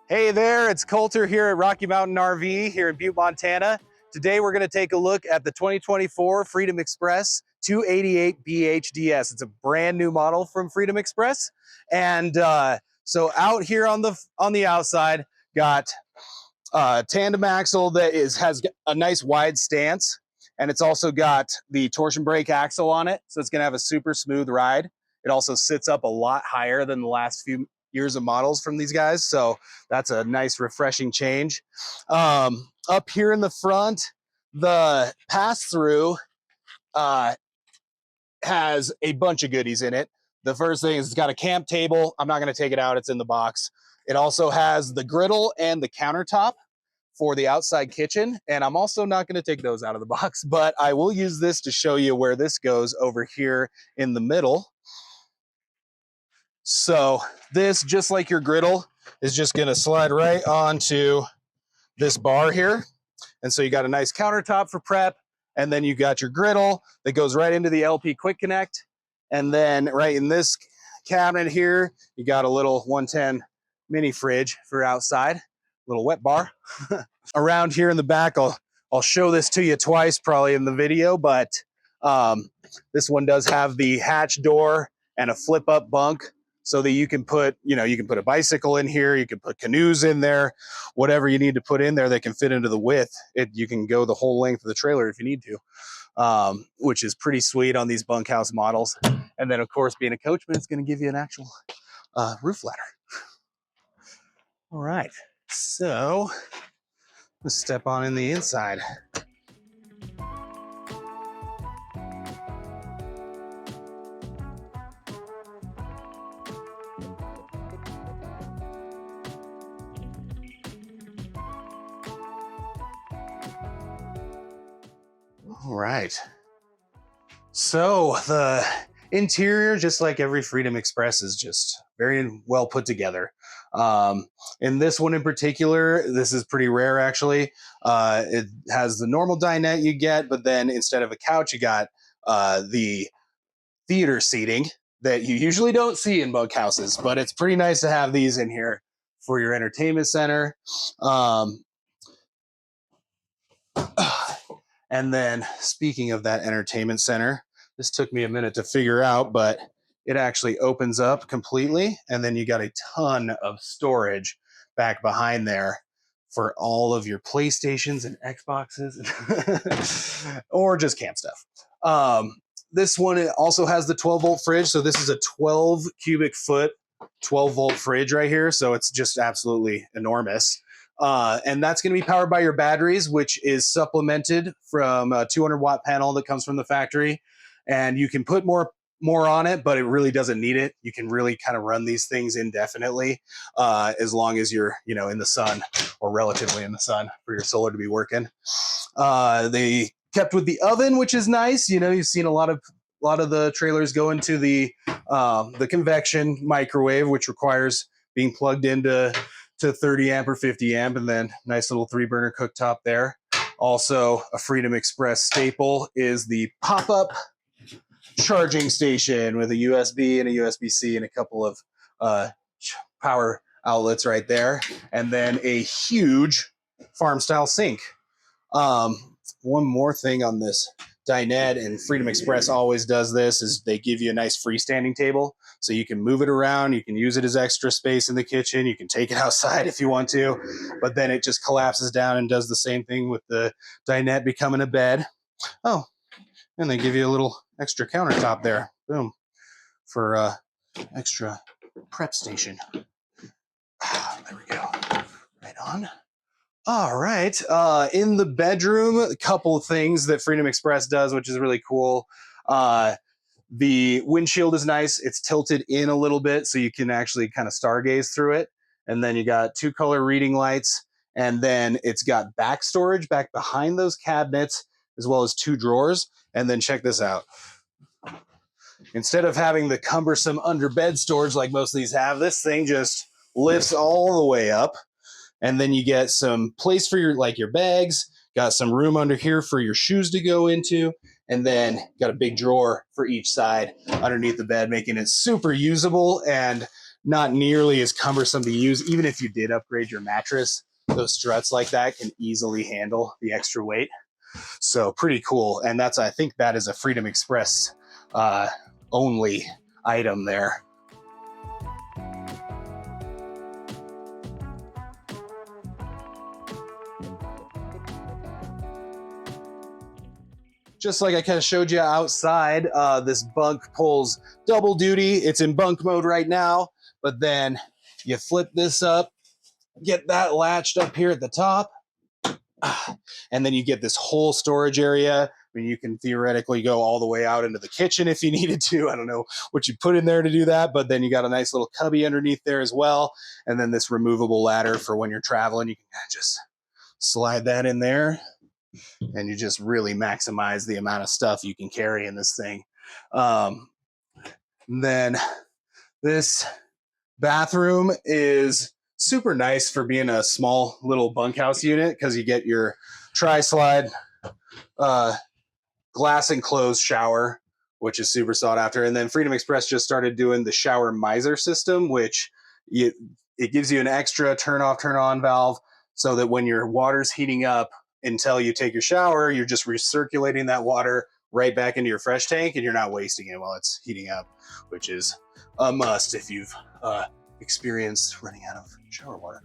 Hey there, it's Coulter here at Rocky Mountain RV here in Butte, Montana. Today we're going to take a look at the 2024 Freedom Express 288 BHDS. It's a brand new model from Freedom Express. And so out here on the outside, got tandem axle that has a nice wide stance, and it's also got the torsion brake axle on it, so it's going to have a super smooth ride. It also sits up a lot higher than the last few years of models from these guys, so that's a nice refreshing change. Up here in the front, the pass-through has a bunch of goodies in it. The first thing is it's got a camp table. I'm not going to take it out, it's in the box. It also has the griddle and the countertop for the outside kitchen, and I'm also not going to take those out of the box, but I will use this to show you where this goes over here in the middle. So this, just like your griddle, is just going to slide right onto this bar here. And so you got a nice countertop for prep, and then you got your griddle that goes right into the LP Quick Connect. And then right in this cabinet here, you got a little 110 mini fridge for outside, little wet bar. Around here in the back, I'll show this to you twice probably in the video, but this one does have the hatch door and a flip up bunk, so that you can put a bicycle in here, you can put canoes in there, whatever you need to put in there that can fit into the width. You can go the whole length of the trailer if you need to, which is pretty sweet on these bunkhouse models. And then of course, being a coachman, it's going to give you an actual roof ladder. All right, so let's step on in the inside. All right. So the interior, just like every Freedom Express, is just very well put together. In this one in particular, this is pretty rare actually. It has the normal dinette you get, but then instead of a couch, you got the theater seating that you usually don't see in bunkhouses, but it's pretty nice to have these in here for your entertainment center. And then speaking of that entertainment center, this took me a minute to figure out, but it actually opens up completely. And then you got a ton of storage back behind there for all of your PlayStations and Xboxes or just camp stuff. This one also has the 12 volt fridge. So this is a 12 cubic foot, 12 volt fridge right here. So it's just absolutely enormous. And that's going to be powered by your batteries, which is supplemented from a 200 watt panel that comes from the factory. And you can put more on it, but it really doesn't need it. You can really kind of run these things indefinitely, as long as you're, in the sun or relatively in the sun for your solar to be working. They kept with the oven, which is nice. You've seen a lot of the trailers go into the convection microwave, which requires being plugged into 30 amp or 50 amp, and then nice little 3-burner cooktop there. Also, a Freedom Express staple is the pop-up charging station with a USB and a USB-C and a couple of power outlets right there, and then a huge farm-style sink. One more thing on this dinette, and Freedom Express always does this, is they give you a nice freestanding table, so you can move it around, you can use it as extra space in the kitchen, you can take it outside if you want to, but then it just collapses down and does the same thing with the dinette becoming a bed. Oh, and they give you a little extra countertop there, boom, for extra prep station. There we go, right on. All right, in the bedroom, a couple of things that Freedom Express does, which is really cool. The windshield is nice. It's tilted in a little bit, so you can actually kind of stargaze through it. And then you got 2-color reading lights, and then it's got back storage back behind those cabinets, as well as 2 drawers. And then check this out. Instead of having the cumbersome under bed storage like most of these have, this thing just lifts all the way up. And then you get some place for your bags, got some room under here for your shoes to go into, and then got a big drawer for each side underneath the bed, making it super usable and not nearly as cumbersome to use. Even if you did upgrade your mattress, those struts like that can easily handle the extra weight. So pretty cool. And that's, I think that is a Freedom Express only item there. Just like I kind of showed you outside, this bunk pulls double duty. It's in bunk mode right now, but then you flip this up, get that latched up here at the top, and then you get this whole storage area. I mean, you can theoretically go all the way out into the kitchen if you needed to. I don't know what you put in there to do that, but then you got a nice little cubby underneath there as well. And then this removable ladder for when you're traveling. You can just slide that in there, and you just really maximize the amount of stuff you can carry in this thing. Then this bathroom is super nice for being a small little bunkhouse unit because you get your tri-slide glass enclosed shower, which is super sought after. And then Freedom Express just started doing the shower miser system, which it gives you an extra turn off, turn on valve so that when your water's heating up until you take your shower, you're just recirculating that water right back into your fresh tank and you're not wasting it while it's heating up, which is a must if you've experienced running out of shower water.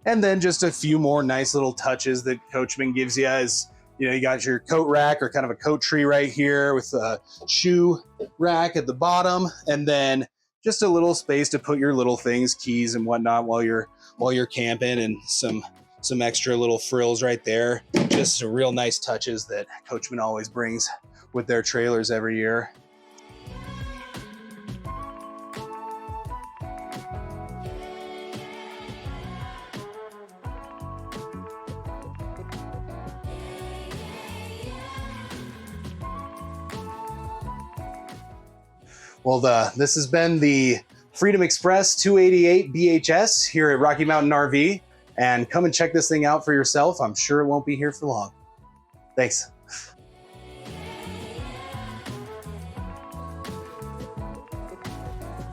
And then just a few more nice little touches that Coachman gives you is, you know, you got your coat rack or kind of a coat tree right here with a shoe rack at the bottom, and then just a little space to put your little things, keys and whatnot while you're camping, and some extra little frills right there. Just some real nice touches that Coachman always brings with their trailers every year. Well, this has been the Freedom Express 288 BHS here at Rocky Mountain RV, and come and check this thing out for yourself. I'm sure it won't be here for long. Thanks.